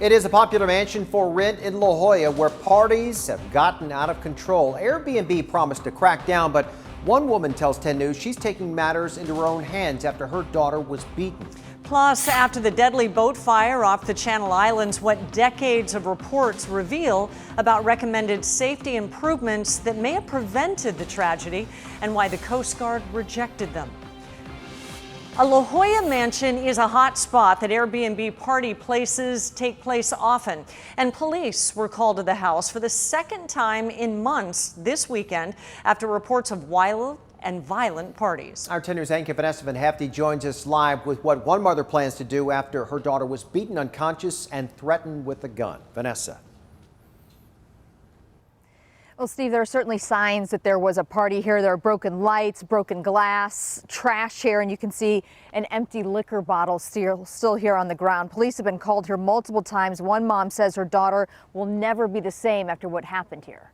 It is a popular mansion for rent in La Jolla where parties have gotten out of control. Airbnb promised to crack down, but one woman tells 10 News she's taking matters into her own hands after her daughter was beaten. Plus, after the deadly boat fire off the Channel Islands, what decades of reports reveal about recommended safety improvements that may have prevented the tragedy and why the Coast Guard rejected them. A La Jolla mansion is a hot spot that Airbnb Party places take place often. And police were called to the house for the second time in months this weekend after reports of wild and violent parties. Our 10 News anchor Vanessa Van Hefty joins us live with what one mother plans to do after her daughter was beaten unconscious and threatened with a gun. Vanessa. Well, Steve, there are certainly signs that there was a party here. There are broken lights, broken glass, trash here, and you can see an empty liquor bottle still here on the ground. Police have been called here multiple times. One mom says her daughter will never be the same after what happened here.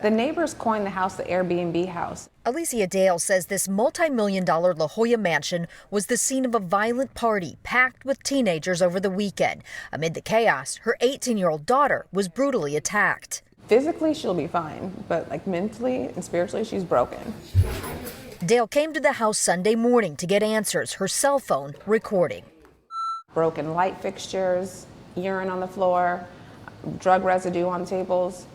The neighbors coined the house the Airbnb house. Alicia Dale says this multi-million-dollar La Jolla mansion was the scene of a violent party packed with teenagers over the weekend. Amid the chaos, her 18-year-old daughter was brutally attacked. Physically, she'll be fine, but like mentally and spiritually, she's broken. Dale came to the house Sunday morning to get answers, her cell phone recording. Broken light fixtures, urine on the floor, drug residue on tables.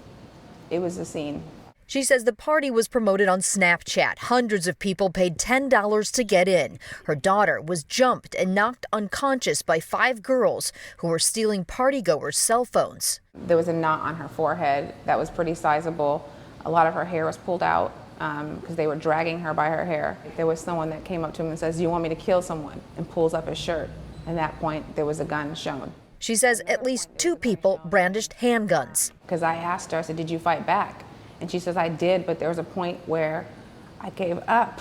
It was a scene. She says the party was promoted on Snapchat. Hundreds of people paid $10 to get in. Her daughter was jumped and knocked unconscious by 5 girls who were stealing partygoers' cell phones. There was a knot on her forehead that was pretty sizable. A lot of her hair was pulled out because they were dragging her by her hair. There was someone that came up to him and says, "Do you want me to kill someone?" and pulls up his shirt. At that point, there was a gun shown. She says at least 2 people brandished handguns. Because I asked her, I said, "Did you fight back?" And she says, "I did, but there was a point where I gave up."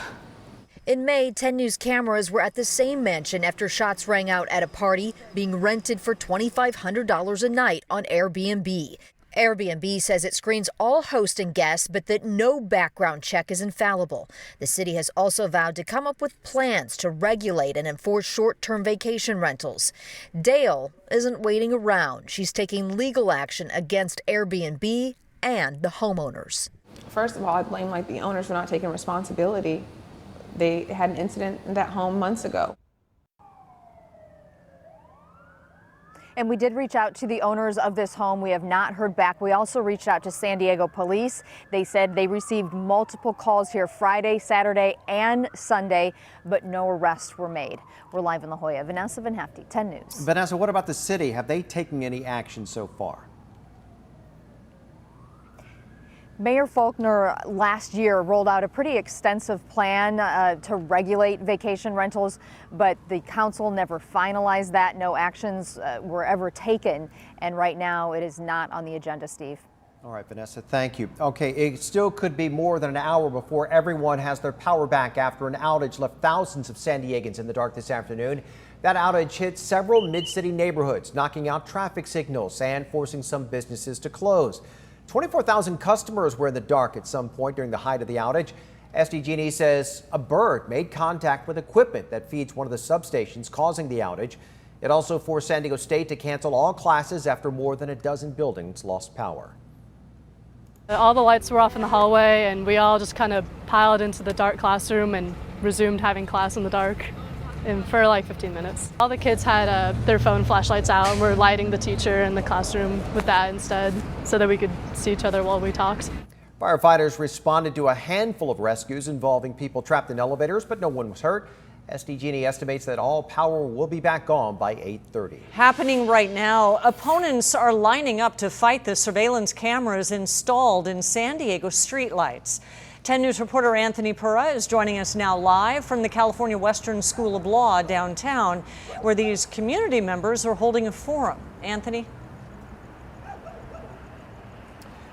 In May, 10 News cameras were at the same mansion after shots rang out at a party being rented for $2,500 a night on Airbnb. Airbnb says it screens all hosts and guests, but that no background check is infallible. The city has also vowed to come up with plans to regulate and enforce short-term vacation rentals. Dale isn't waiting around. She's taking legal action against Airbnb and the homeowners. First of all, I blame the owners for not taking responsibility. They had an incident in that home months ago. And we did reach out to the owners of this home. We have not heard back. We also reached out to San Diego police. They said they received multiple calls here Friday, Saturday, and Sunday, but no arrests were made. We're live in La Jolla. Vanessa Van Hefty, 10 News. Vanessa, what about the city? Have they taken any action so far? Mayor Faulkner last year rolled out a pretty extensive plan to regulate vacation rentals, but the council never finalized that. No actions were ever taken, and right now it is not on the agenda, Steve. All right, Vanessa, thank you. Okay, it still could be more than an hour before everyone has their power back after an outage left thousands of San Diegans in the dark this afternoon. That outage hit several mid-city neighborhoods, knocking out traffic signals and forcing some businesses to close. 24,000 customers were in the dark at some point during the height of the outage. SDG&E says a bird made contact with equipment that feeds one of the substations, causing the outage. It also forced San Diego State to cancel all classes after more than a dozen buildings lost power. All the lights were off in the hallway, and we all just kind of piled into the dark classroom and resumed having class in the dark. And for 15 minutes. All the kids had their phone flashlights out, and we're lighting the teacher in the classroom with that instead so that we could see each other while we talked. Firefighters responded to a handful of rescues involving people trapped in elevators, but no one was hurt. SDG&E estimates that all power will be back on by 8:30. Happening right now, opponents are lining up to fight the surveillance cameras installed in San Diego streetlights. 10 News reporter Anthony Pura is joining us now live from the California Western School of Law downtown, where these community members are holding a forum. Anthony?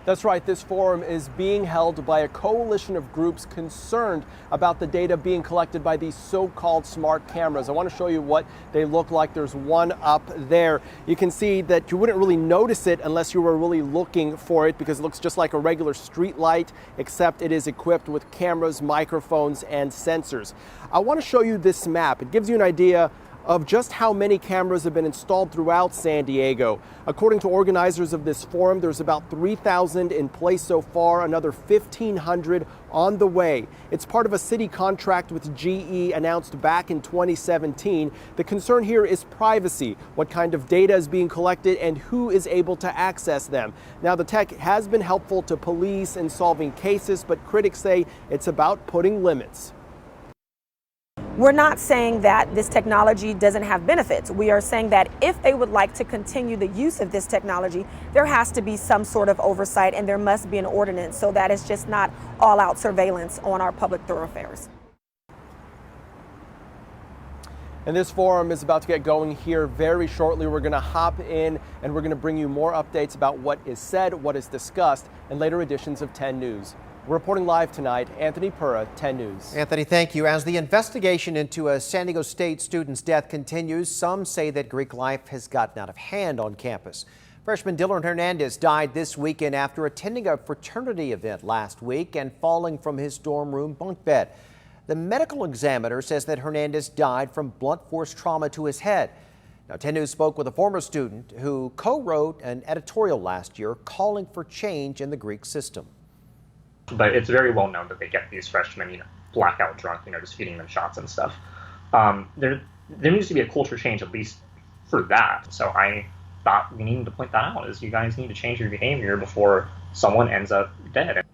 That's right. This forum is being held by a coalition of groups concerned about the data being collected by these so-called smart cameras. I want to show you what they look like. There's one up there. You can see that you wouldn't really notice it unless you were really looking for it, because it looks just like a regular street light, except it is equipped with cameras, microphones, and sensors. I want to show you this map. It gives you an idea of just how many cameras have been installed throughout San Diego. According to organizers of this forum, there's about 3,000 in place so far, another 1,500 on the way. It's part of a city contract with GE announced back in 2017. The concern here is privacy, what kind of data is being collected and who is able to access them. Now, the tech has been helpful to police in solving cases, but critics say it's about putting limits. We're not saying that this technology doesn't have benefits. We are saying that if they would like to continue the use of this technology, there has to be some sort of oversight and there must be an ordinance so that it's just not all-out surveillance on our public thoroughfares. And this forum is about to get going here very shortly. We're going to hop in and we're going to bring you more updates about what is said, what is discussed, in later editions of 10 News. We're reporting live tonight, Anthony Pura, 10 News. Anthony, thank you. As the investigation into a San Diego State student's death continues, some say that Greek life has gotten out of hand on campus. Freshman Dylan Hernandez died this weekend after attending a fraternity event last week and falling from his dorm room bunk bed. The medical examiner says that Hernandez died from blunt force trauma to his head. Now, 10 News spoke with a former student who co-wrote an editorial last year calling for change in the Greek system. But it's very well known that they get these freshmen, blackout drunk, just feeding them shots and stuff. There needs to be a culture change, at least for that. So I thought we needed to point that out, is you guys need to change your behavior before someone ends up dead.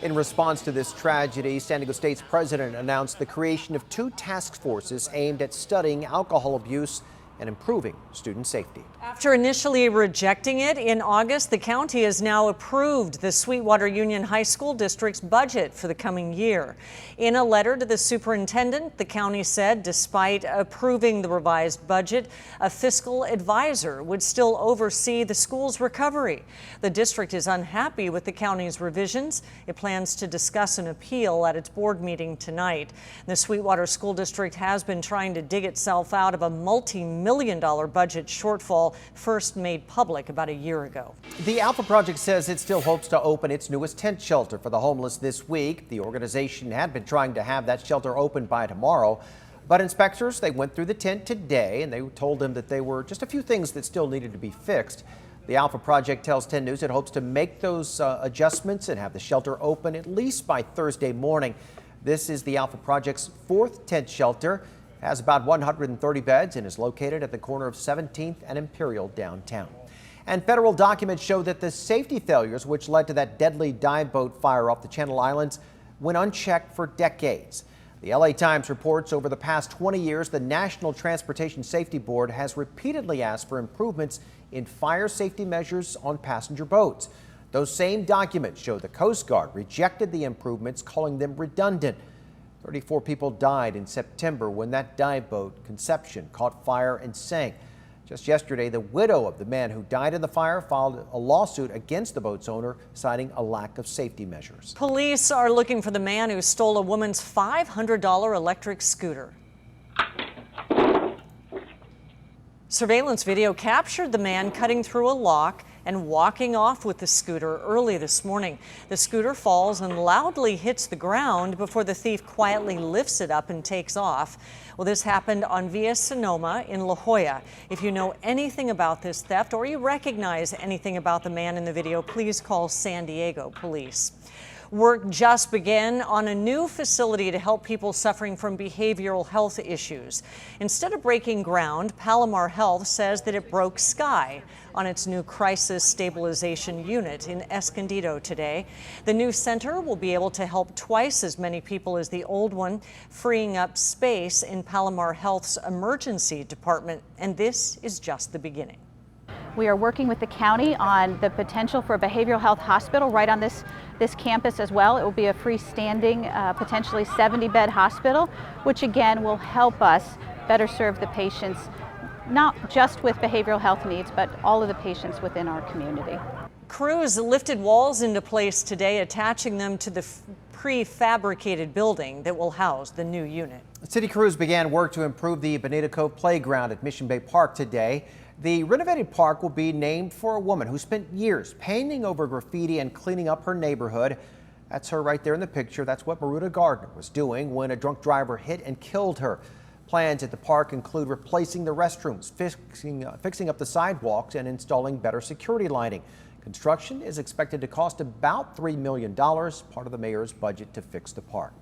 In response to this tragedy, San Diego State's president announced the creation of 2 task forces aimed at studying alcohol abuse and improving student safety. After initially rejecting it in August, the county has now approved the Sweetwater Union High School District's budget for the coming year. In a letter to the superintendent, the county said despite approving the revised budget, a fiscal advisor would still oversee the school's recovery. The district is unhappy with the county's revisions. It plans to discuss an appeal at its board meeting tonight. The Sweetwater School District has been trying to dig itself out of a multi-million-dollar budget shortfall first made public about a year ago. The Alpha Project says it still hopes to open its newest tent shelter for the homeless this week. The organization had been trying to have that shelter open by tomorrow, but inspectors, they went through the tent today and they told them that there were just a few things that still needed to be fixed. The Alpha Project tells 10 News it hopes to make those adjustments and have the shelter open at least by Thursday morning. This is the Alpha Project's 4th tent shelter. Has about 130 beds and is located at the corner of 17th and Imperial downtown. And federal documents show that the safety failures which led to that deadly dive boat fire off the Channel Islands went unchecked for decades. The LA Times reports over the past 20 years, the National Transportation Safety Board has repeatedly asked for improvements in fire safety measures on passenger boats. Those same documents show the Coast Guard rejected the improvements, calling them redundant. 34 people died in September when that dive boat, Conception, caught fire and sank. Just yesterday, the widow of the man who died in the fire filed a lawsuit against the boat's owner, citing a lack of safety measures. Police are looking for the man who stole a woman's $500 electric scooter. Surveillance video captured the man cutting through a lock and walking off with the scooter early this morning. The scooter falls and loudly hits the ground before the thief quietly lifts it up and takes off. Well, this happened on Via Sonoma in La Jolla. If you know anything about this theft or you recognize anything about the man in the video, please call San Diego Police. Work just began on a new facility to help people suffering from behavioral health issues. Instead of breaking ground, Palomar Health says that it broke sky on its new crisis stabilization unit in Escondido today. The new center will be able to help twice as many people as the old one, freeing up space in Palomar Health's emergency department. And this is just the beginning. We are working with the county on the potential for a behavioral health hospital right on this campus as well. It will be a freestanding, potentially 70-bed hospital, which again will help us better serve the patients, not just with behavioral health needs, but all of the patients within our community. Crews lifted walls into place today, attaching them to the prefabricated building that will house the new unit. City crews began work to improve the Bonita Cove playground at Mission Bay Park today. The renovated park will be named for a woman who spent years painting over graffiti and cleaning up her neighborhood. That's her right there in the picture. That's what Maruta Gardner was doing when a drunk driver hit and killed her. Plans at the park include replacing the restrooms, fixing up the sidewalks, and installing better security lighting. Construction is expected to cost about $3 million, part of the mayor's budget to fix the park.